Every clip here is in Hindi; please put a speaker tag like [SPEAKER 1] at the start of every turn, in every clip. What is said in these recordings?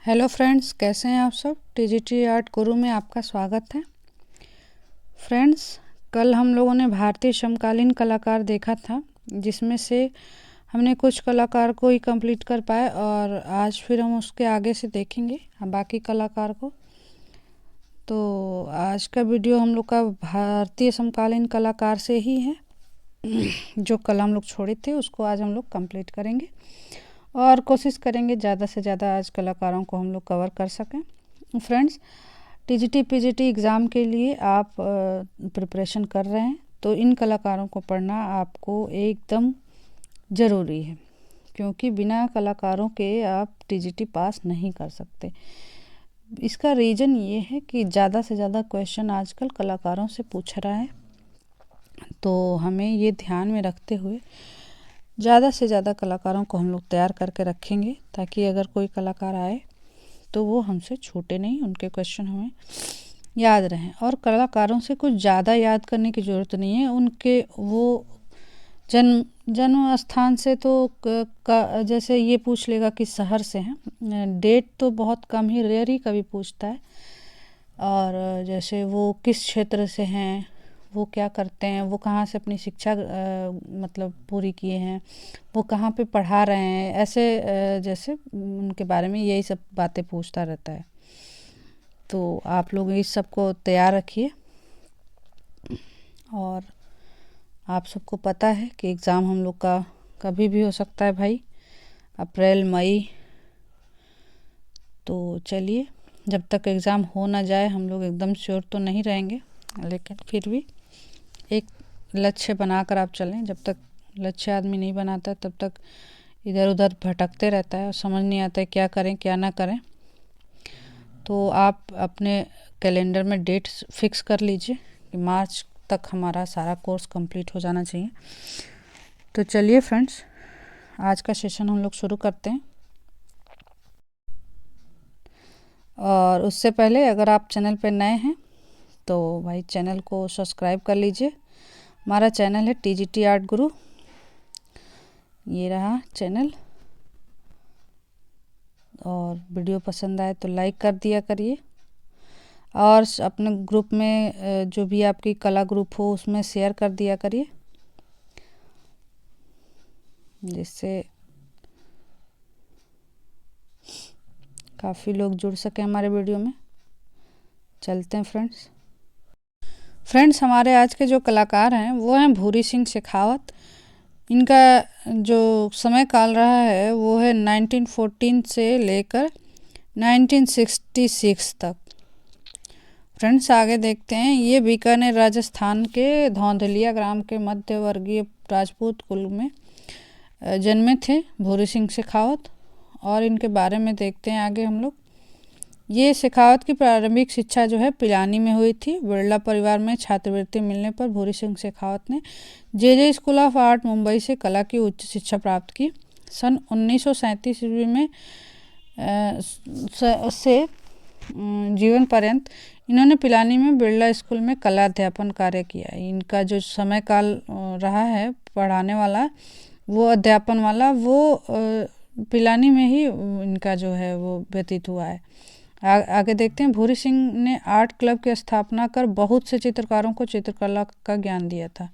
[SPEAKER 1] हेलो फ्रेंड्स, कैसे हैं आप सब। टीजीटी आर्ट गुरु में आपका स्वागत है। फ्रेंड्स, कल हम लोगों ने भारतीय समकालीन कलाकार देखा था, जिसमें से हमने कुछ कलाकार को ही कंप्लीट कर पाए और आज फिर हम उसके आगे से देखेंगे बाकी कलाकार को। तो आज का वीडियो हम लोग का भारतीय समकालीन कलाकार से ही है। जो कल हम लोग छोड़े थे उसको आज हम लोग कंप्लीट करेंगे और कोशिश करेंगे ज़्यादा से ज़्यादा आज कलाकारों को हम लोग कवर कर सकें। फ्रेंड्स, टीजीटी पीजीटी एग्ज़ाम के लिए आप प्रिपरेशन कर रहे हैं तो इन कलाकारों को पढ़ना आपको एकदम ज़रूरी है, क्योंकि बिना कलाकारों के आप टीजीटी पास नहीं कर सकते। इसका रीज़न ये है कि ज़्यादा से ज़्यादा क्वेश्चन आजकल कलाकारों से पूछ रहा है, तो हमें ये ध्यान में रखते हुए ज़्यादा से ज़्यादा कलाकारों को हम लोग तैयार करके रखेंगे, ताकि अगर कोई कलाकार आए तो वो हमसे छूटे नहीं, उनके क्वेश्चन हमें याद रहें। और कलाकारों से कुछ ज़्यादा याद करने की ज़रूरत नहीं है। उनके वो जन्म स्थान से तो जैसे ये पूछ लेगा कि शहर से हैं, डेट तो बहुत कम ही रेयर ही कभी पूछता है। और जैसे वो किस क्षेत्र से हैं, वो क्या करते हैं, वो कहाँ से अपनी शिक्षा मतलब पूरी किए हैं, वो कहाँ पे पढ़ा रहे हैं, ऐसे जैसे उनके बारे में यही सब बातें पूछता रहता है। तो आप लोग इस सब को तैयार रखिए। और आप सबको पता है कि एग्ज़ाम हम लोग का कभी भी हो सकता है भाई, अप्रैल मई। तो चलिए, जब तक एग्ज़ाम हो ना जाए हम लोग एकदम श्योर तो नहीं रहेंगे, लेकिन फिर भी एक लक्ष्य बनाकर आप चलें। जब तक लक्ष्य आदमी नहीं बनाता तब तक इधर उधर भटकते रहता है और समझ नहीं आता है क्या करें क्या ना करें। तो आप अपने कैलेंडर में डेट फिक्स कर लीजिए कि मार्च तक हमारा सारा कोर्स कंप्लीट हो जाना चाहिए। तो चलिए फ्रेंड्स, आज का सेशन हम लोग शुरू करते हैं। और उससे पहले अगर आप चैनल पर नए हैं तो भाई चैनल को सब्सक्राइब कर लीजिए। हमारा चैनल है टीजीटी आर्ट गुरु, ये रहा चैनल। और वीडियो पसंद आए तो लाइक कर दिया करिए, और अपने ग्रुप में जो भी आपकी कला ग्रुप हो उसमें शेयर कर दिया करिए, जिससे काफ़ी लोग जुड़ सकें हमारे वीडियो में। चलते हैं फ्रेंड्स, हमारे आज के जो कलाकार हैं वो हैं भूरी सिंह शेखावत। इनका जो समय काल रहा है वो है 1914 से लेकर 1966 तक। फ्रेंड्स, आगे देखते हैं। ये बीकानेर राजस्थान के धौंधलिया ग्राम के मध्य वर्गीय राजपूत कुल में जन्मे थे भूरी सिंह शेखावत। और इनके बारे में देखते हैं आगे हम लोग। ये शेखावत की प्रारंभिक शिक्षा जो है पिलानी में हुई थी। बिरला परिवार में छात्रवृत्ति मिलने पर भूरी सिंह शेखावत ने जे स्कूल ऑफ आर्ट मुंबई से कला की उच्च शिक्षा प्राप्त की। सन 1937 ईस्वी में से जीवन पर्यंत इन्होंने पिलानी में बिरला स्कूल में कला अध्यापन कार्य किया। इनका जो समय काल रहा है पढ़ाने वाला, वो अध्यापन वाला, वो पिलानी में ही इनका जो है वो व्यतीत हुआ है। आगे देखते हैं। भूरी सिंह ने आर्ट क्लब की स्थापना कर बहुत से चित्रकारों को चित्रकला का ज्ञान दिया था।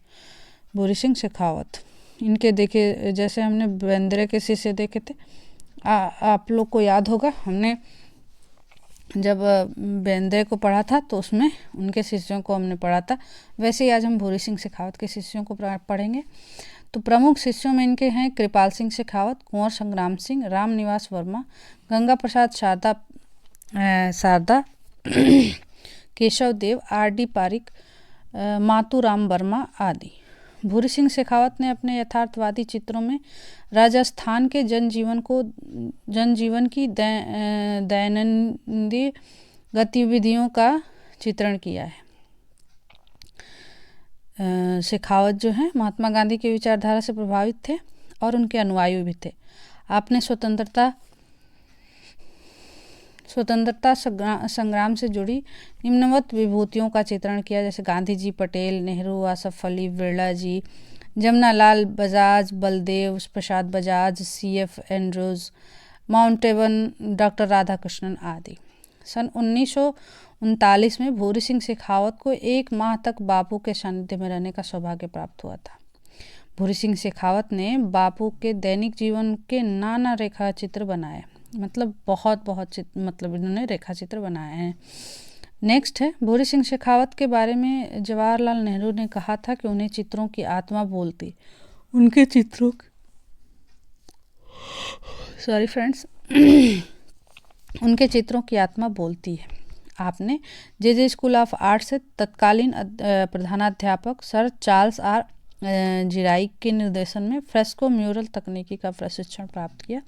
[SPEAKER 1] भूरी सिंह शेखावत, इनके देखे जैसे हमने बेंद्रे के शिष्य देखे थे। आप लोग को याद होगा, हमने जब बेंद्रे को पढ़ा था तो उसमें उनके शिष्यों को हमने पढ़ा था। वैसे ही आज हम भूरी सिंह शेखावत के शिष्यों को पढ़ेंगे। तो प्रमुख शिष्यों में इनके हैं कृपाल सिंह शेखावत, कुंवर संग्राम सिंह, राम निवास वर्मा, गंगा प्रसाद शारदा केशव देव, आर.डी. पारिक, मातूराम वर्मा आदि। भूरी सिंह शेखावत ने अपने यथार्थवादी चित्रों में राजस्थान के जनजीवन की दैनंदिन गतिविधियों का चित्रण किया है। शेखावत जो हैं महात्मा गांधी की विचारधारा से प्रभावित थे और उनके अनुयायी भी थे। आपने स्वतंत्रता संग्राम से जुड़ी निम्नवत विभूतियों का चित्रण किया, जैसे Gandhi ji, Patel, Nehru, Asaf Ali, Birla ji, Jamnalal Bajaj, Baldev Prasad Bajaj, C.F. Andrews, Mountbatten, doctor Radhakrishnan आदि। सन 1939 में भूरी सिंह शेखावत को 1 माह तक बापू के सानिध्य में रहने का सौभाग्य प्राप्त हुआ था। भूरी सिंह शेखावत ने बापू के दैनिक जीवन के नाना रेखा चित्र बनाए, मतलब बहुत मतलब इन्होंने रेखा चित्र बनाए हैं। नेक्स्ट है, भूरी सिंह शेखावत के बारे में जवाहरलाल नेहरू ने कहा था कि उन्हें चित्रों की आत्मा बोलती, उनके चित्रों सॉरी फ्रेंड्स उनके चित्रों की आत्मा बोलती है। आपने जे स्कूल ऑफ आर्ट से तत्कालीन प्रधानाध्यापक सर चार्ल्स आर जिराई के निर्देशन में फ्रेस्को म्यूरल तकनीकी का प्रशिक्षण प्राप्त किया।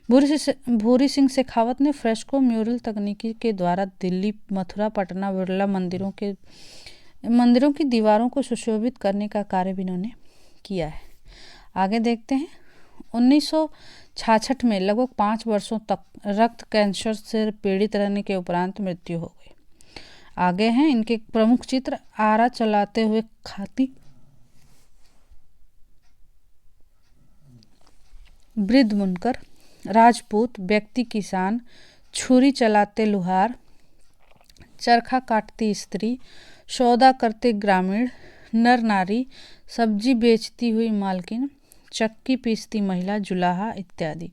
[SPEAKER 1] भूरी सिंह शेखावत ने फ्रेस्को म्यूरल तकनीकी के द्वारा दिल्ली, मथुरा, पटना बिरला मंदिरों की दीवारों को सुशोभित करने का कार्य भी इन्होंने किया है। आगे देखते हैं। 1966 में लगभग 5 वर्षों तक रक्त कैंसर से पीड़ित रहने के उपरांत मृत्यु हो गई। आगे हैं इनके प्रमुख चित्र, आरा चलाते हुए खाती, वृद्ध बुनकर, राजपूत, व्यक्ति किसान, छुरी चलाते लुहार, चरखा काटती स्त्री, सौदा करते ग्रामीण, नर नारी, सब्जी बेचती हुई मालकिन, चक्की पीसती महिला, जुलाहा इत्यादि।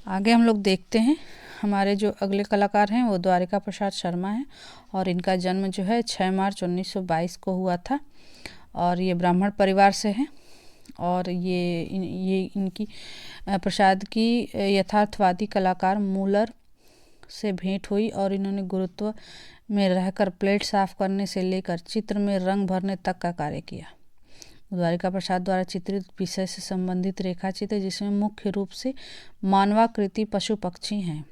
[SPEAKER 1] आगे हम लोग देखते हैं। हमारे जो अगले कलाकार हैं वो द्वारिका प्रसाद शर्मा हैं और इनका जन्म जो है 6 मार्च 1922 को हुआ था और ये ब्राह्मण परिवार से हैं। और ये इनकी प्रसाद की यथार्थवादी कलाकार मूलर से भेंट हुई और इन्होंने गुरुत्व में रहकर प्लेट साफ करने से लेकर चित्र में रंग भरने तक का कार्य किया। द्वारिका प्रसाद द्वारा चित्रित विषय से संबंधित रेखा चित्र जिसमें मुख्य रूप से मानवाकृति पशु पक्षी हैं।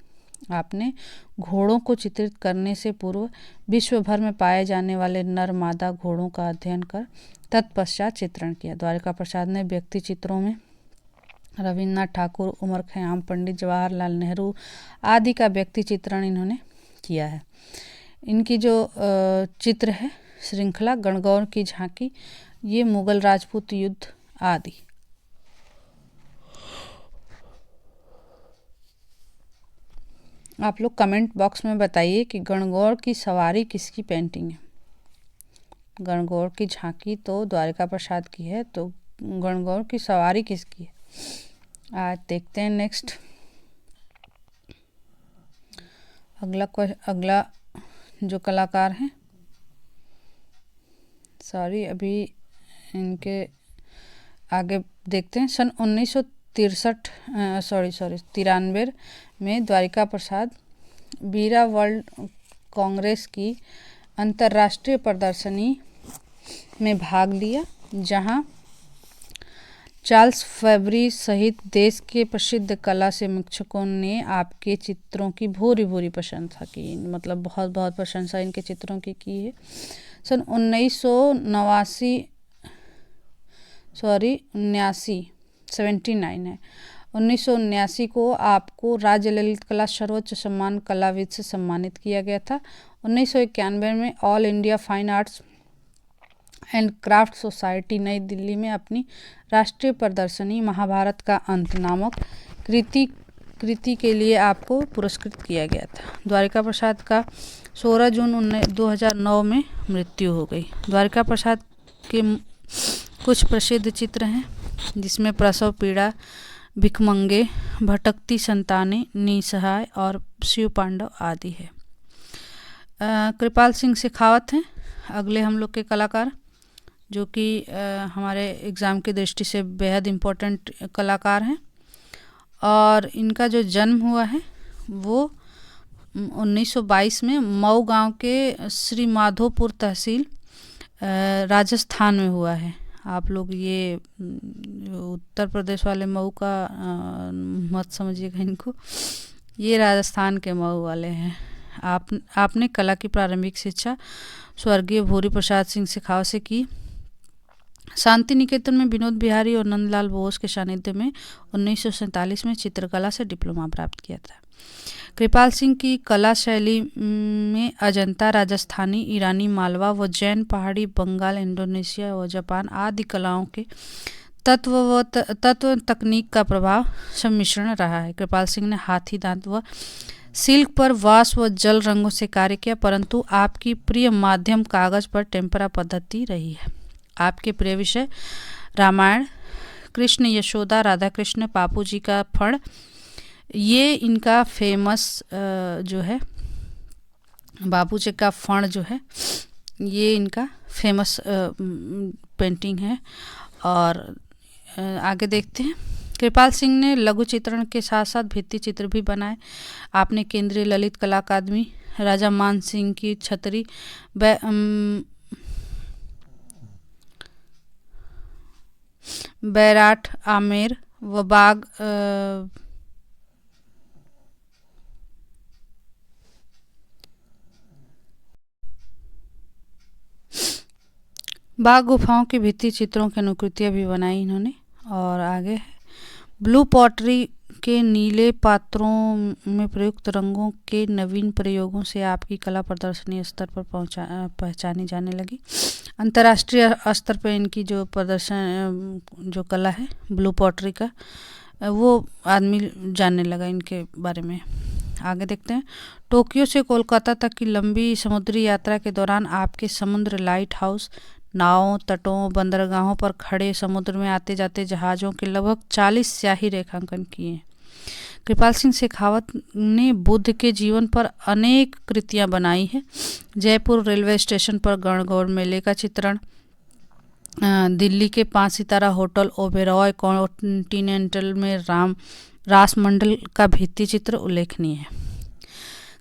[SPEAKER 1] आपने घोड़ों को चित्रित करने से पूर्व विश्व भर में पाए जाने वाले नर मादा घोड़ों का अध्ययन कर तत्पश्चात चित्रण किया। द्वारिका प्रसाद ने व्यक्ति चित्रों में रविन्द्रनाथ ठाकुर, उमर खयाम, पंडित जवाहरलाल नेहरू आदि का व्यक्ति चित्रण इन्होंने किया है। इनकी जो चित्र है श्रृंखला, गणगौर की झांकी, ये मुगल राजपूत युद्ध आदि। आप लोग कमेंट बॉक्स में बताइए कि गणगौर की सवारी किसकी पेंटिंग है। गणगौर की झांकी तो द्वारिका प्रसाद की है, तो गणगौर की सवारी किसकी है। आज देखते हैं नेक्स्ट। अगला जो कलाकार हैं, अभी इनके आगे देखते हैं। सन 1993 में द्वारिका प्रसाद बीरा वर्ल्ड कांग्रेस की अंतर्राष्ट्रीय प्रदर्शनी में भाग लिया, जहां चार्ल्स फैब्री सहित देश के प्रसिद्ध कला समीक्षकों ने आपके चित्रों की भूरी प्रशंसा की, मतलब बहुत प्रशंसा इनके चित्रों की है। सन 1979 को आपको राज्य ललित कला सर्वोच्च सम्मान कलाविद से सम्मानित किया गया था। 1991 में all India fine arts and craft society नई दिल्ली में अपनी राष्ट्रीय प्रदर्शनी महाभारत का अंत नामक कृति के लिए आपको पुरस्कृत किया गया था। द्वारिका प्रसाद का 16 जून 2009 में मृत्यु हो गई। द्वारिका प्रसाद के कुछ प्रसिद्ध चित्र हैं जिसमें प्रसव पीड़ा, भिखमंगे, भटकती संतानें, निसहाय और शिव पांडव आदि है। कृपाल सिंह शेखावत हैं अगले हम लोग के कलाकार, जो कि हमारे एग्ज़ाम की दृष्टि से बेहद इम्पोर्टेंट कलाकार हैं। और इनका जो जन्म हुआ है वो 1922 में मऊ गांव के श्री माधोपुर तहसील राजस्थान में हुआ है। आप लोग ये उत्तर प्रदेश वाले मऊ का मत समझिएगा इनको, ये राजस्थान के मऊ वाले हैं। आपने कला की प्रारंभिक शिक्षा स्वर्गीय भूरी प्रसाद सिंह शेखावत से की। शांति निकेतन में विनोद बिहारी और नंदलाल बोस के सानिध्य में 1947 में चित्रकला से डिप्लोमा प्राप्त किया था। कृपाल सिंह की कला शैली में अजंता, राजस्थानी, ईरानी, मालवा व जैन पहाड़ी, बंगाल, इंडोनेशिया व जापान आदि कलाओं के तत्व तकनीक का प्रभाव सम्मिश्रण रहा है। कृपाल सिंह ने हाथी दांत व सिल्क पर वाष्प व जल रंगों से कार्य किया, परंतु आपकी प्रिय माध्यम कागज पर टेम्परा पद्धति रही है। आपके प्रिय विषय रामायण, कृष्ण यशोदा, राधा कृष्ण, बापू जी का फण, ये इनका फेमस जो है बापू जी का फण जो है ये इनका फेमस पेंटिंग है। और आगे देखते हैं। कृपाल सिंह ने लघु चित्रण के साथ साथ भित्ति चित्र भी बनाए। आपने केंद्रीय ललित कला अकादमी, राजा मान सिंह की छतरी, बैराठ आमेर व बाग गुफाओं की भित्ति चित्रों की अनुकृतियाँ भी बनाई इन्होंने। और आगे है ब्लू पॉटरी के नीले पात्रों में प्रयुक्त रंगों के नवीन प्रयोगों से आपकी कला प्रदर्शनी स्तर पर पहचानी जाने लगी। अंतर्राष्ट्रीय स्तर पर इनकी जो प्रदर्शन जो कला है ब्लू पॉटरी का, वो आदमी जानने लगा इनके बारे में। आगे देखते हैं। टोक्यो से कोलकाता तक की लंबी समुद्री यात्रा के दौरान आपके समुद्र लाइट हाउस, नावों, तटों, बंदरगाहों पर खड़े समुद्र में आते जाते जहाज़ों के लगभग 40 स्याही रेखांकन किए हैं। कृपाल सिंह शेखावत ने बुद्ध के जीवन पर अनेक कृतियां बनाई हैं। जयपुर रेलवे स्टेशन पर गणगौर मेले का चित्रण, दिल्ली के 5 सितारा होटल ओबेरॉय कॉन्टिनेंटल में रासमंडल का भित्ति चित्र उल्लेखनीय है।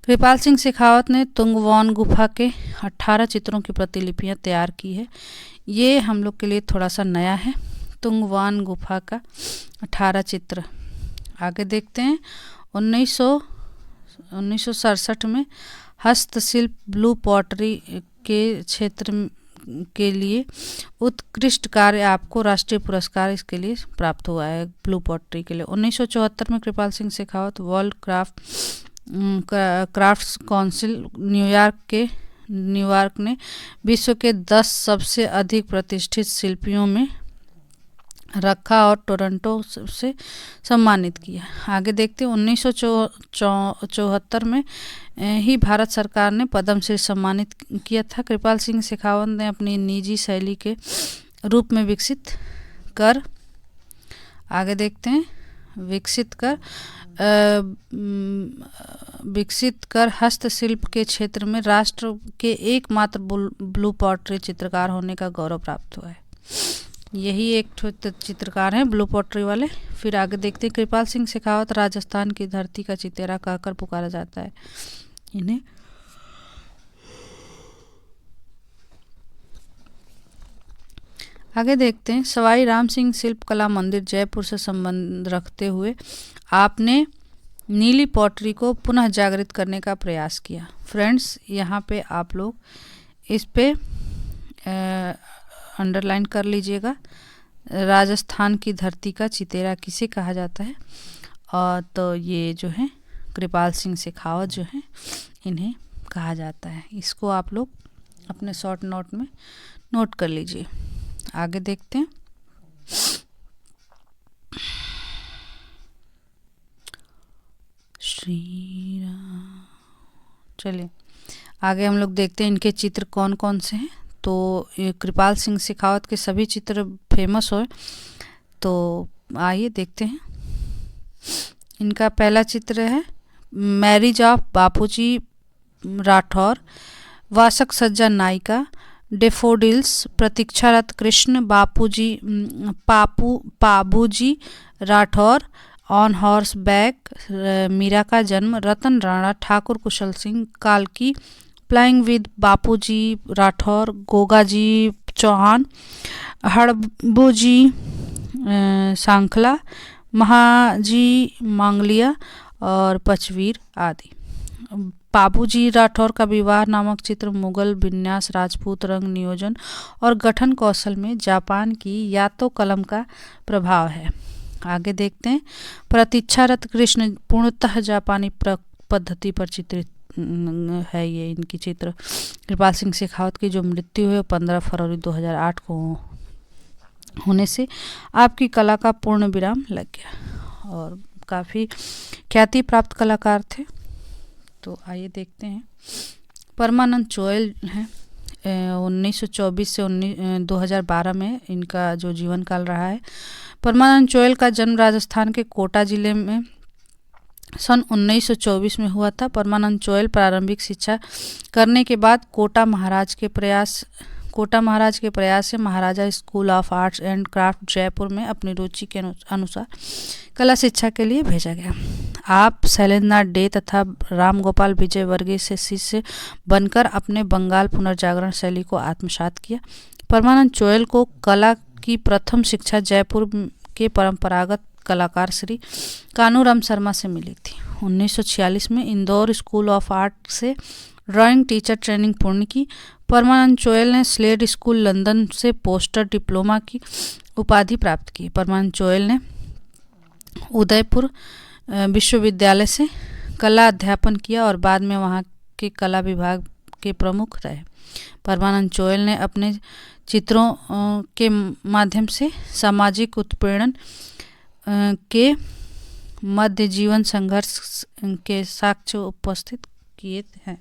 [SPEAKER 1] कृपाल सिंह शेखावत ने तुंगवान गुफा के 18 चित्रों की प्रतिलिपियां तैयार की है। ये हम लोग के लिए थोड़ा सा नया है, तुंगवान गुफा का 18 चित्र। आगे देखते हैं। 1967 में हस्तशिल्प ब्लू पॉटरी के क्षेत्र के लिए उत्कृष्ट कार्य आपको राष्ट्रीय पुरस्कार इसके लिए प्राप्त हुआ है, ब्लू पॉटरी के लिए। 1974 में Kripal Singh Shekhawat world crafts council New York ने विश्व के 10 सबसे अधिक प्रतिष्ठित शिल्पियों में रखा और टोरंटो से सम्मानित किया। आगे देखते हैं। 1974 में ही भारत सरकार ने पद्म से सम्मानित किया था। कृपाल सिंह शेखावत ने अपनी निजी शैली के रूप में विकसित कर हस्तशिल्प के क्षेत्र में राष्ट्र के एकमात्र ब्लू पॉटरी चित्रकार होने का गौरव प्राप्त हुआ है। यही एक चित्रकार हैं ब्लू पॉटरी वाले। फिर आगे देखते हैं। कृपाल सिंह शेखावत राजस्थान की धरती का चितेरा कहकर पुकारा जाता है इन्हें। आगे देखते हैं। सवाई राम सिंह शिल्प कला मंदिर जयपुर से संबंध रखते हुए आपने नीली पॉटरी को पुनः जागृत करने का प्रयास किया। फ्रेंड्स, यहाँ पे आप लोग इस पे अंडरलाइन कर लीजिएगा, राजस्थान की धरती का चितेरा किसे कहा जाता है। और तो ये जो है कृपाल सिंह शेखावत जो है इन्हें कहा जाता है। इसको आप लोग अपने शॉर्ट नोट में नोट कर लीजिए। आगे देखते हैं। श्री राम। चलिए आगे हम लोग देखते हैं इनके चित्र कौन कौन से हैं। तो ये कृपाल सिंह शेखावत के सभी चित्र फेमस हुए, तो आइए देखते हैं। इनका पहला चित्र है मैरिज ऑफ बापूजी राठौर, वासक सज्जा नायिका, डेफोडिल्स, प्रतीक्षारत Krishna, Babuji Rathore, on horseback, Meera का जन्म, रतन राणा, ठाकुर कुशल सिंह, कालकी, फ्लाइंग विद बापूजी राठौर, गोगाजी चौहान, हड़बोजी सांखला, महाजी मांगलिया और पचवीर आदि। बाबूजी राठौर का विवाह नामक चित्र मुगल विन्यास, राजपूत रंग नियोजन और गठन कौशल में जापान की यातो कलम का प्रभाव है। आगे देखते हैं। प्रतीक्षारत कृष्ण पूर्णतः जापानी पद्धति पर चित्रित है। ये इनकी चित्र कृपाल सिंह शेखावत की जो मृत्यु है 15 फरवरी 2008 को होने से आपकी कला का पूर्ण विराम लग गया। और काफ़ी ख्याति प्राप्त कलाकार थे। तो आइए देखते हैं। परमानंद चोइल हैं, 1924 से 2012 में इनका जो जीवन काल रहा है। परमानंद चोइल का जन्म राजस्थान के कोटा जिले में सन 1924 में हुआ था। परमानंद चोइल प्रारंभिक शिक्षा करने के बाद कोटा महाराज के प्रयास से Maharaja school of arts and craft Jaipur में अपनी रुचि के अनुसार कला शिक्षा के लिए भेजा गया। आप शैलेंद्रनाथ डे तथा राम गोपाल विजय वर्गीय से शिष्य बनकर अपने बंगाल पुनर्जागरण शैली को आत्मसात किया। परमानंद चोइल को कला की प्रथम शिक्षा जयपुर के परंपरागत कलाकार श्री कानूराम शर्मा से मिली थी। 1946 में इंदौर स्कूल ऑफ आर्ट से ड्राइंग टीचर ट्रेनिंग पूर्ण की। परमानंद चोइल ने स्लेड स्कूल लंदन से पोस्टर डिप्लोमा की उपाधि प्राप्त की। परमानंद चोइल ने उदयपुर विश्वविद्यालय से कला अध्यापन किया और बाद में वहाँ के कला विभाग के प्रमुख रहे। परमानंद चोइल ने अपने चित्रों के माध्यम से सामाजिक उत्पीड़न के मध्य जीवन संघर्ष के साक्ष्य उपस्थित किए हैं।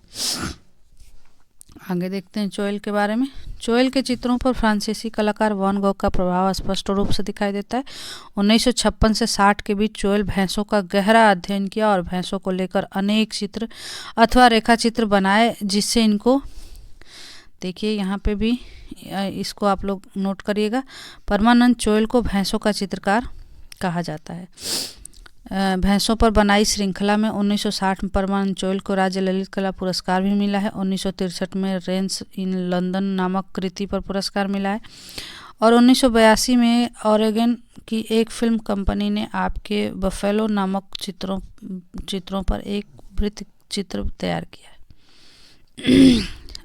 [SPEAKER 1] आगे देखते हैं चोइल के बारे में। चोइल के चित्रों पर फ्रांसीसी कलाकार वैन गॉग का प्रभाव स्पष्ट रूप से दिखाई देता है। 1956 से 60 के बीच चोइल भैंसों का गहरा अध्ययन किया और भैंसों को लेकर अनेक चित्र अथवा रेखा चित्र बनाए, जिससे इनको देखिए यहाँ पे भी इसको आप लोग नोट करिएगा। परमानंद चोइल को भैंसों का चित्रकार कहा जाता है। भैंसों पर बनाई श्रृंखला में 1960 में परमानंद चोइल को राज्य ललित कला पुरस्कार भी मिला है। 1963 में रेंस इन लंदन नामक कृति पर पुरस्कार मिला है और 1982 में ओरेगन की एक फिल्म कंपनी ने आपके बफेलो नामक चित्रों पर एक वृत्त चित्र तैयार किया है।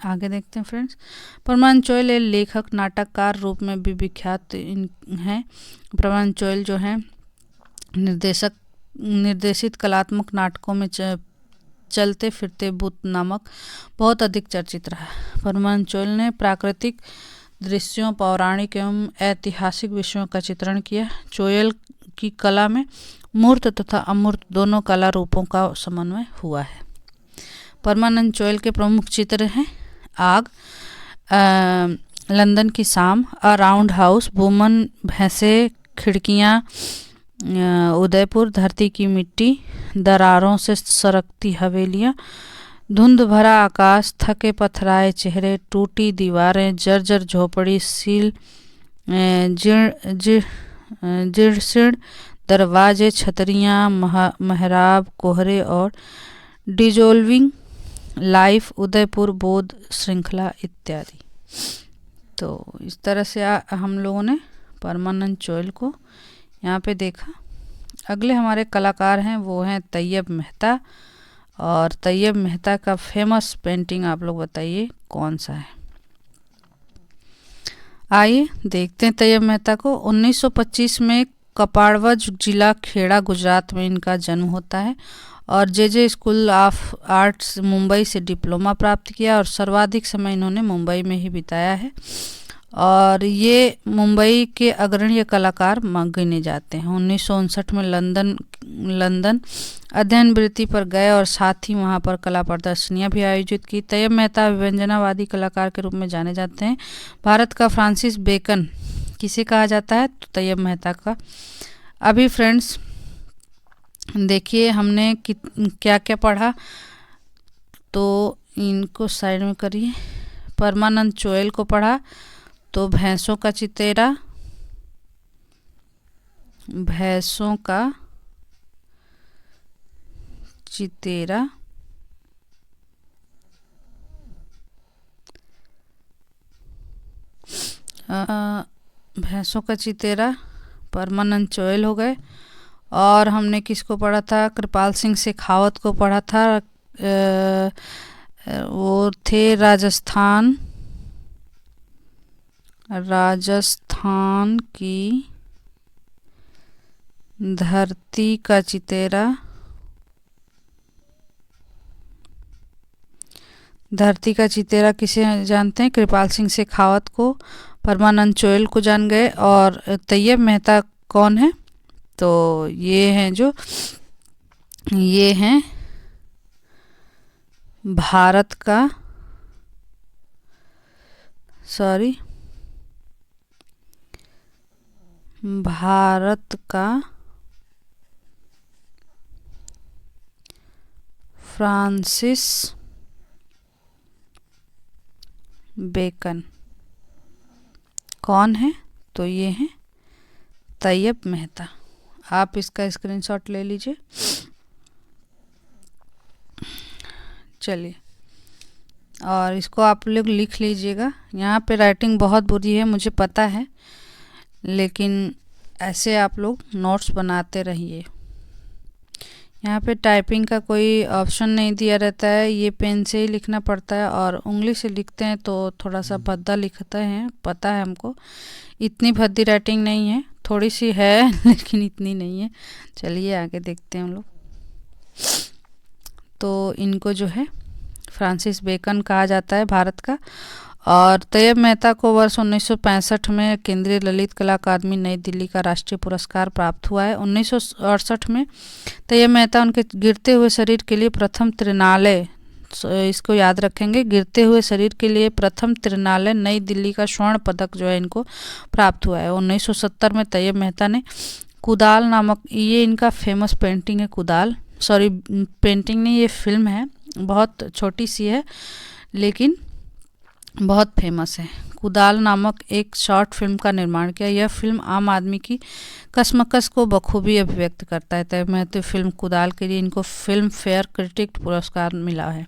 [SPEAKER 1] आगे देखते हैं फ्रेंड्स। परमानंद चोइल एक लेखक नाटककार रूप में भी विख्यात हैं। परमानंद चोइल जो हैं निर्देशित कलात्मक नाटकों में चलते फिरते भूत नामक बहुत अधिक चर्चित रहा। परमानंद चोइल ने प्राकृतिक दृश्यों, पौराणिक एवं ऐतिहासिक विषयों का चित्रण किया। चोइल की कला में मूर्त तथा अमूर्त दोनों कला रूपों का समन्वय हुआ है। परमानंद चोइल के प्रमुख चित्र हैं आग, लंदन की शाम, अ राउंड हाउस, वुमन, भैंसे, खिड़कियाँ, उदयपुर, धरती की मिट्टी, दरारों से सरकती हवेलियाँ, धुंध भरा आकाश, थके पथराए चेहरे, टूटी दीवारें, जर्जर झोपड़ी, सील, जीर्ण दरवाजे, छतरियाँ, महराब, कोहरे और डिजोल्विंग लाइफ, उदयपुर बोध श्रृंखला इत्यादि। तो इस तरह से हम लोगों ने परमानंद चोइल को यहाँ पे देखा। अगले हमारे कलाकार हैं वो हैं तैयब मेहता। और तैयब मेहता का फेमस पेंटिंग आप लोग बताइए कौन सा है। आइए देखते हैं तैयब मेहता को। 1925 में कपाड़वज जिला खेड़ा गुजरात में इनका जन्म होता है और जे स्कूल ऑफ आर्ट्स मुंबई से डिप्लोमा प्राप्त किया और सर्वाधिक समय इन्होंने मुंबई में ही बिताया है और ये मुंबई के अग्रणी कलाकार गिने जाते हैं। 1959 में लंदन अध्ययन वृत्ति पर गए और साथ ही वहाँ पर कला प्रदर्शनियाँ भी आयोजित की। तैयब मेहता व्यंजनावादी कलाकार के रूप में जाने जाते हैं। भारत का फ्रांसिस बेकन किसे कहा जाता है, तो तैयब मेहता का। अभी फ्रेंड्स देखिए हमने क्या क्या पढ़ा, तो इनको साइड में करिए। परमानंद चोइल को पढ़ा तो भैंसों का चितेरा, भैंसों का चितेरा परमानंद चोइल हो गए। और हमने किसको पढ़ा था, कृपाल सिंह शेखावत को पढ़ा था। वो थे राजस्थान की धरती का चितेरा, धरती का चितेरा किसे जानते हैं, कृपाल सिंह शेखावत को। परमानंद चोयल को जान गए। और तैयब मेहता कौन है? तो ये हैं भारत का फ्रांसिस बेकन। कौन है? तो ये हैं तैयब मेहता। आप इसका स्क्रीनशॉट ले लीजिए। चलिए, और इसको आप लोग लिख लीजिएगा। यहाँ पे राइटिंग बहुत बुरी है मुझे पता है, लेकिन ऐसे आप लोग नोट्स बनाते रहिए। यहाँ पे टाइपिंग का कोई ऑप्शन नहीं दिया रहता है, ये पेन से ही लिखना पड़ता है, और उंगली से लिखते हैं तो थोड़ा सा भद्दा लिखते हैं, पता है हमको। इतनी भद्दी राइटिंग नहीं है, थोड़ी सी है लेकिन इतनी नहीं है। चलिए आगे देखते हैं हम लोग। तो इनको जो है फ्रांसिस बेकन कहा जाता है भारत का। और तैयब मेहता को वर्ष 1965 में केंद्रीय ललित कला अकादमी नई दिल्ली का राष्ट्रीय पुरस्कार प्राप्त हुआ है। 1968 में तैयब मेहता उनके गिरते हुए शरीर के लिए प्रथम त्रिनालय, इसको याद रखेंगे, गिरते हुए शरीर के लिए प्रथम त्रिनालय नई दिल्ली का स्वर्ण पदक जो है इनको प्राप्त हुआ है। 1970 में तैयब मेहता ने कुदाल नामक, ये इनका फेमस पेंटिंग है, कुदाल, सॉरी पेंटिंग नहीं, ये फिल्म है, बहुत छोटी सी है लेकिन बहुत फेमस है। कुदाल नामक एक शॉर्ट फिल्म का निर्माण किया। यह फिल्म आम आदमी की कश्मकश को बखूबी अभिव्यक्त करता है। तैयब मेहता फिल्म कुदाल के लिए इनको फिल्म फेयर क्रिटिक पुरस्कार मिला है।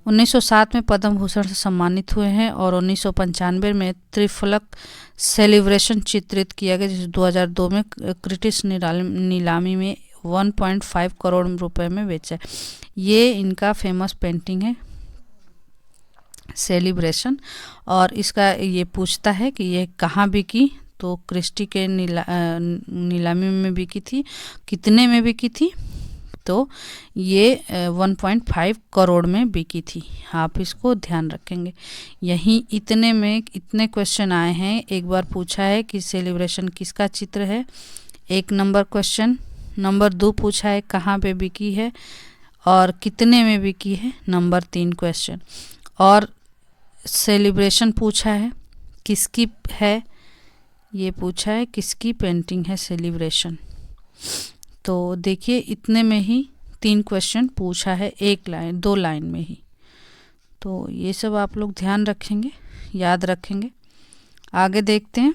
[SPEAKER 1] 1907 में पद्म भूषण से सम्मानित हुए हैं और 1995 में त्रिफलक सेलिब्रेशन चित्रित किया गया, जिसे 2002 में क्रिटिक्स नीलामी में 1.5 करोड़ रुपए में बेचा। ये इनका फेमस पेंटिंग है सेलिब्रेशन। और इसका ये पूछता है कि ये कहाँ बिकी, तो क्रिस्टी के नीलामी में बिकी थी। कितने में बिकी थी? तो ये 1.5 करोड़ में बिकी थी। आप इसको ध्यान रखेंगे। यहीं इतने में इतने क्वेश्चन आए हैं। एक बार पूछा है कि सेलिब्रेशन किसका चित्र है, 1 नंबर क्वेश्चन। नंबर 2 पूछा है कहाँ पे बिकी है और कितने में बिकी है, नंबर 3 क्वेश्चन। और सेलिब्रेशन पूछा है किसकी है, ये पूछा है किसकी पेंटिंग है सेलिब्रेशन। तो देखिए इतने में ही 3 क्वेश्चन पूछा है, 2 लाइन में ही। तो ये सब आप लोग ध्यान रखेंगे, याद रखेंगे। आगे देखते हैं।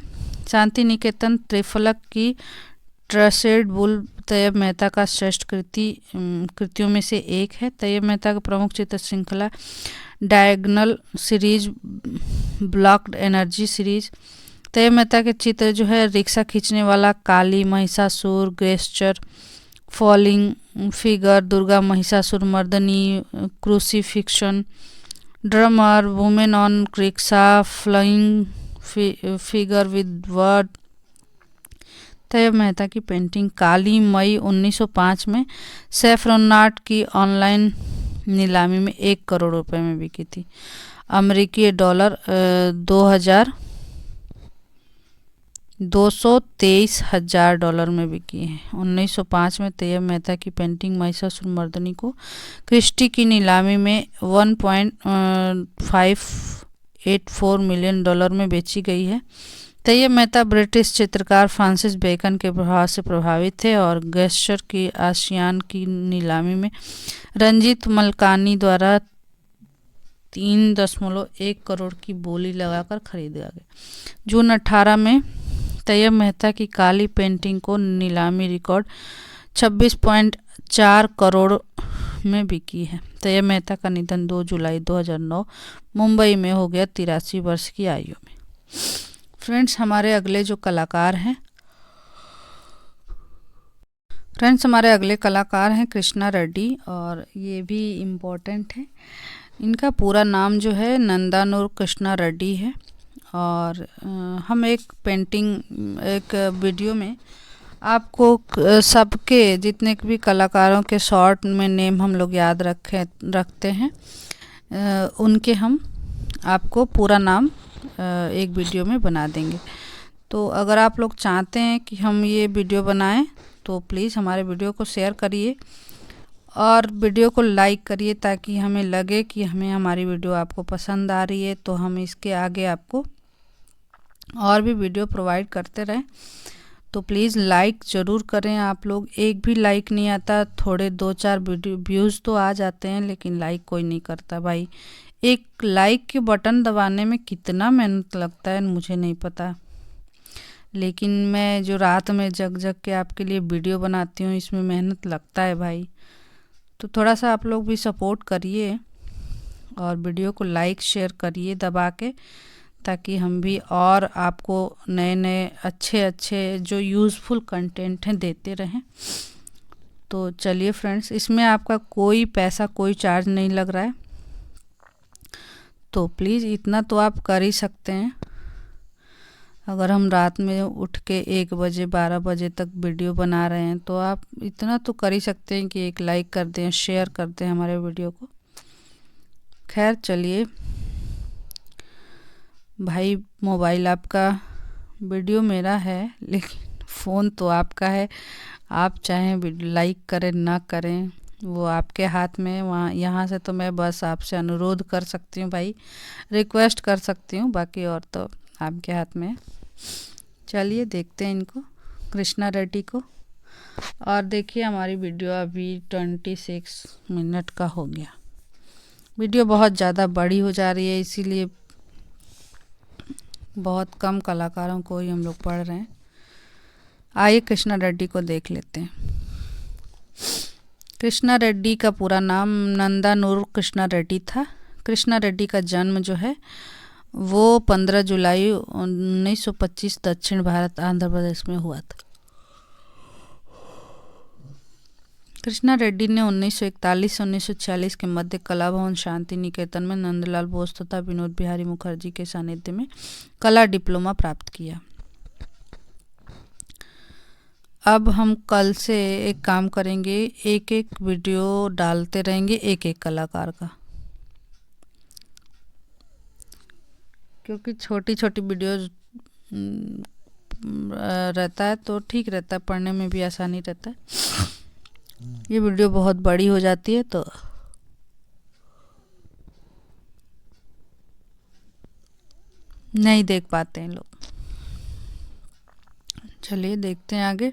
[SPEAKER 1] शांति निकेतन त्रिफलक की ट्रसेड बुल तैयब मेहता का श्रेष्ठ कृतियों में से एक है। तैयब मेहता का प्रमुख चित्र श्रृंखला diagonal series, blocked energy series. Tyeb Mehta के चित्र जो है रिक्शा खींचने वाला, Kali, Mahishasura, gesture, falling figure, Durga Mahishasura Mardini, crucifixion, drummer, women on rickshaw, flying figure with word. Tyeb Mehta की पेंटिंग काली मई 1905 में सैफरोनाट की ऑनलाइन नीलामी में 1 करोड़ रुपए में बिकी थी। अमेरिकी डॉलर 223,000 डॉलर में बिकी है। 1905 में तैयब मेहता की पेंटिंग महिषासुर मर्दनी को क्रिस्टी की नीलामी में 1.584 मिलियन डॉलर में बेची गई है। तैयब मेहता ब्रिटिश चित्रकार फ्रांसिस बेकन के प्रभाव से प्रभावित थे और गेस्चर की आशियान की नीलामी में रंजीत मलकानी द्वारा 3.1 करोड़ की बोली लगाकर खरीदा गया। जून 18 में तैयब मेहता की काली पेंटिंग को नीलामी रिकॉर्ड 26.4 करोड़ में बिकी है। तैयब मेहता का निधन 2 जुलाई 2009 मुंबई में हो गया 83 वर्ष की आयु में। फ्रेंड्स, हमारे अगले कलाकार हैं कृष्णा रेड्डी, और ये भी इम्पोर्टेंट है। इनका पूरा नाम जो है नंदानूर कृष्णा रेड्डी है। और हम एक वीडियो में आपको सबके जितने भी कलाकारों के शॉर्ट में नेम हम लोग याद रखते हैं, उनके हम आपको पूरा नाम एक वीडियो में बना देंगे। तो अगर आप लोग चाहते हैं कि हम ये वीडियो बनाएं तो प्लीज़ हमारे वीडियो को शेयर करिए और वीडियो को लाइक करिए, ताकि हमें लगे कि हमें हमारी वीडियो आपको पसंद आ रही है, तो हम इसके आगे आपको और भी वीडियो प्रोवाइड करते रहें। तो प्लीज़ लाइक ज़रूर करें। आप लोग एक भी लाइक नहीं आता, थोड़े 2-4 वीडियो व्यूज़ तो आ जाते हैं, लेकिन लाइक कोई नहीं करता भाई। एक लाइक के बटन दबाने में कितना मेहनत लगता है मुझे नहीं पता, लेकिन मैं जो रात में जग जग के आपके लिए वीडियो बनाती हूँ, इसमें मेहनत लगता है भाई। तो थोड़ा सा आप लोग भी सपोर्ट करिए और वीडियो को लाइक शेयर करिए दबा के, ताकि हम भी और आपको नए नए अच्छे अच्छे जो यूज़फुल कंटेंट हैं देते रहें। तो चलिए फ्रेंड्स, इसमें आपका कोई पैसा कोई चार्ज नहीं लग रहा है, तो प्लीज़ इतना तो आप कर ही सकते हैं। अगर हम रात में उठ के 1 बजे 12 बजे तक वीडियो बना रहे हैं, तो आप इतना तो कर ही सकते हैं कि एक लाइक कर दें, शेयर कर दें हमारे वीडियो को। खैर चलिए भाई, मोबाइल आपका, वीडियो मेरा है, लेकिन फ़ोन तो आपका है। आप चाहें लाइक करें ना करें वो आपके हाथ में। वहाँ यहाँ से तो मैं बस आपसे अनुरोध कर सकती हूँ भाई, रिक्वेस्ट कर सकती हूँ, बाकी और तो आपके हाथ में है। चलिए देखते हैं इनको, कृष्णा रेड्डी को। और देखिए हमारी वीडियो अभी 26 मिनट का हो गया। वीडियो बहुत ज़्यादा बड़ी हो जा रही है, इसीलिए बहुत कम कलाकारों को ही हम लोग पढ़ रहे हैं। आइए कृष्णा रेड्डी को देख लेते हैं। कृष्णा रेड्डी का पूरा नाम नंदानूर कृष्णा रेड्डी था। कृष्णा रेड्डी का जन्म जो है वो 15 जुलाई 1925 दक्षिण भारत आंध्र प्रदेश में हुआ था। कृष्णा रेड्डी ने 1941 से 1946 के मध्य कला भवन शांति निकेतन में नंदलाल बोस तथा विनोद बिहारी मुखर्जी के सानिध्य में कला डिप्लोमा प्राप्त किया। अब हम कल से एक काम करेंगे, एक एक वीडियो डालते रहेंगे एक एक कलाकार का, क्योंकि छोटी छोटी वीडियोज रहता है तो ठीक रहता है, पढ़ने में भी आसानी रहता है। ये वीडियो बहुत बड़ी हो जाती है तो नहीं देख पाते हैं लोग। चलिए देखते हैं आगे।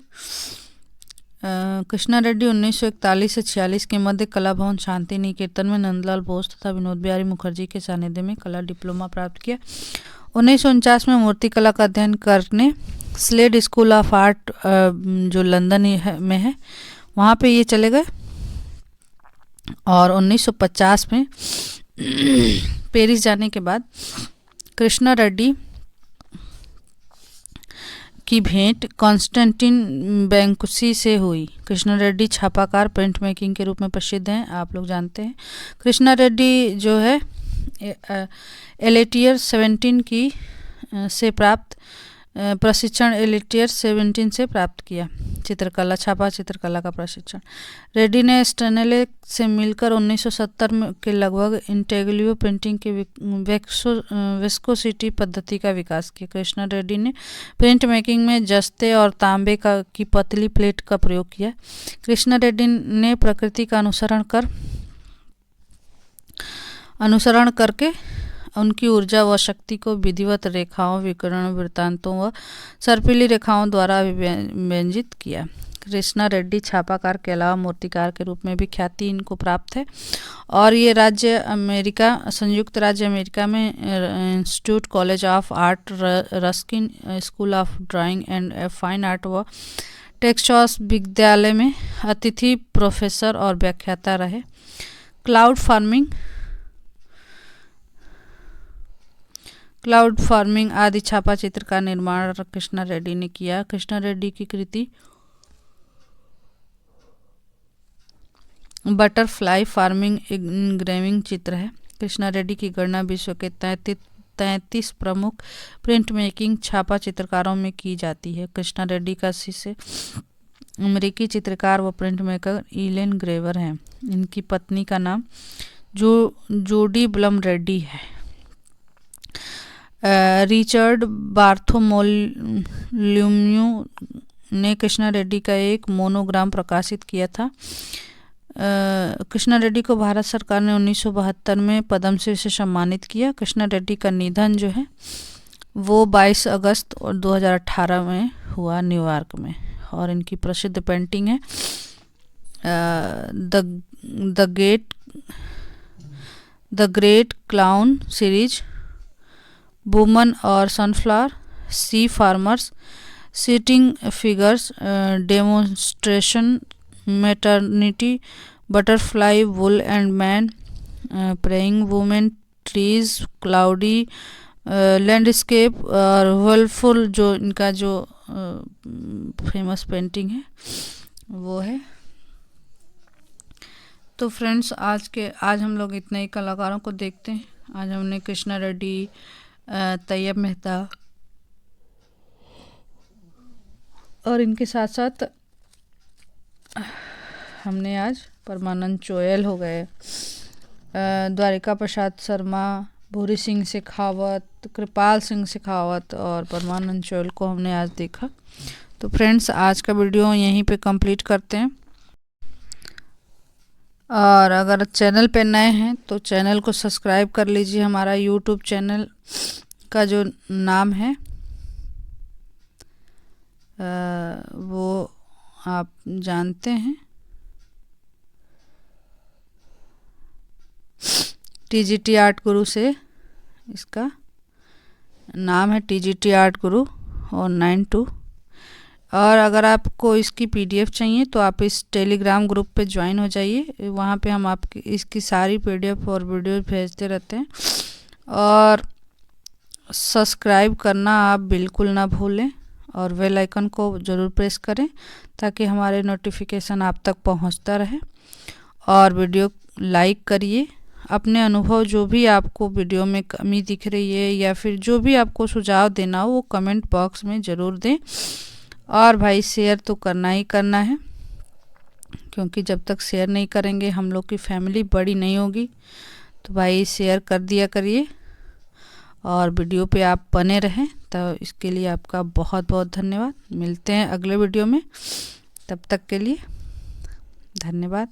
[SPEAKER 1] कृष्णा रेड्डी 1941 से 46 के मध्य कला भवन शांति निकेतन में नंदलाल बोस तथा विनोद बिहारी मुखर्जी के सानिध्य में कला डिप्लोमा प्राप्त किया। 1949 में मूर्तिकला का अध्ययन करने स्लेड स्कूल ऑफ आर्ट जो लंदन में है वहाँ पे ये चले गए, और 1950 में पेरिस जाने के बाद कृष्णा रेड्डी की भेंट कॉन्स्टेंटिन बैंकुसी से हुई। कृष्णा रेड्डी छापाकार प्रिंट मेकिंग के रूप में प्रसिद्ध हैं, आप लोग जानते हैं। कृष्णा रेड्डी जो है एलेटियर 17 की से प्राप्त प्रशिक्षण एलेटियर 17 से प्राप्त किया। चित्रकला, छापा चित्रकला का प्रशिक्षण। रेड्डी ने स्टेनले से मिलकर 1970 के लगभग इंटेग्लियो प्रिंटिंग के विस्कोसिटी पद्धति का विकास किया। कृष्णा रेड्डी ने प्रिंट मेकिंग में जस्ते और तांबे की पतली प्लेट का प्रयोग किया। कृष्णा रेड्डी ने प्रकृति का अनुसरण करके उनकी ऊर्जा व शक्ति को विधिवत रेखाओं, विकर्ण वृत्तांतों व सर्पिली रेखाओं द्वारा व्यंजित किया। कृष्णा रेड्डी छापाकार के अलावा मूर्तिकार के रूप में भी ख्याति इनको प्राप्त है, और ये संयुक्त राज्य अमेरिका में institute college of art, Ruskin school of drawing and fine art व टेक्सास विश्वविद्यालय में अतिथि प्रोफेसर और व्याख्याता रहे। क्लाउड फार्मिंग आदि छापा चित्र का निर्माण कृष्णा रेड्डी ने किया। कृष्णा रेड्डी की कृति बटरफ्लाई फार्मिंग इंग्रेविंग चित्र है। कृष्णा रेड्डी की गणना विश्व के 33 प्रमुख प्रिंट मेकिंग छापा चित्रकारों में की जाती है। कृष्णा रेड्डी का शिष्य अमेरिकी चित्रकार व प्रिंट मेकर इलेन ग्रेवर हैं। इनकी पत्नी का नाम जोडी ब्लम रेड्डी है। रिचर्ड बार्थोलोम्यू ने कृष्णा रेड्डी का एक मोनोग्राम प्रकाशित किया था। कृष्णा रेड्डी को भारत सरकार ने 1972 में पद्मश्री से सम्मानित किया। कृष्णा रेड्डी का निधन जो है वो 22 अगस्त और 2018 में हुआ न्यूयॉर्क में। और इनकी प्रसिद्ध पेंटिंग है the great clown series, woman और sunflower, sea farmers, sitting figures, demonstration, maternity, butterfly, wool and man, praying women, trees, cloudy, landscape और वर्लफुल जो इनका जो फेमस पेंटिंग है वो है। तो फ्रेंड्स आज हम लोग इतने ही कलाकारों को देखते हैं। आज हमने कृष्णा रेड्डी, तैयब मेहता और इनके साथ साथ हमने आज परमानंद चोयल हो गए, द्वारिका प्रसाद शर्मा, भूरी सिंह शेखावत, कृपाल सिंह शेखावत और परमानंद चोयल को हमने आज देखा। तो फ्रेंड्स आज का वीडियो यहीं पे कंप्लीट करते हैं। और अगर चैनल पे नए हैं तो चैनल को सब्सक्राइब कर लीजिए। हमारा यूट्यूब चैनल का जो नाम है वो आप जानते हैं, टीजीटी आर्ट गुरु से इसका नाम है, टीजीटी आर्ट गुरु और 92। और अगर आपको इसकी पीडीएफ चाहिए तो आप इस टेलीग्राम ग्रुप पे ज्वाइन हो जाइए। वहाँ पे हम आपकी इसकी सारी पीडीएफ और वीडियो भेजते रहते हैं। और सब्सक्राइब करना आप बिल्कुल ना भूलें और बेल आइकन को ज़रूर प्रेस करें ताकि हमारे नोटिफिकेशन आप तक पहुँचता रहे। और वीडियो लाइक करिए। अपने अनुभव जो भी आपको वीडियो में कमी दिख रही है या फिर जो भी आपको सुझाव देना हो वो कमेंट बॉक्स में ज़रूर दें। और भाई शेयर तो करना ही करना है, क्योंकि जब तक शेयर नहीं करेंगे हम लोग की फैमिली बड़ी नहीं होगी। तो भाई शेयर कर दिया करिए और वीडियो पे आप बने रहें। तो इसके लिए आपका बहुत बहुत धन्यवाद। मिलते हैं अगले वीडियो में, तब तक के लिए धन्यवाद।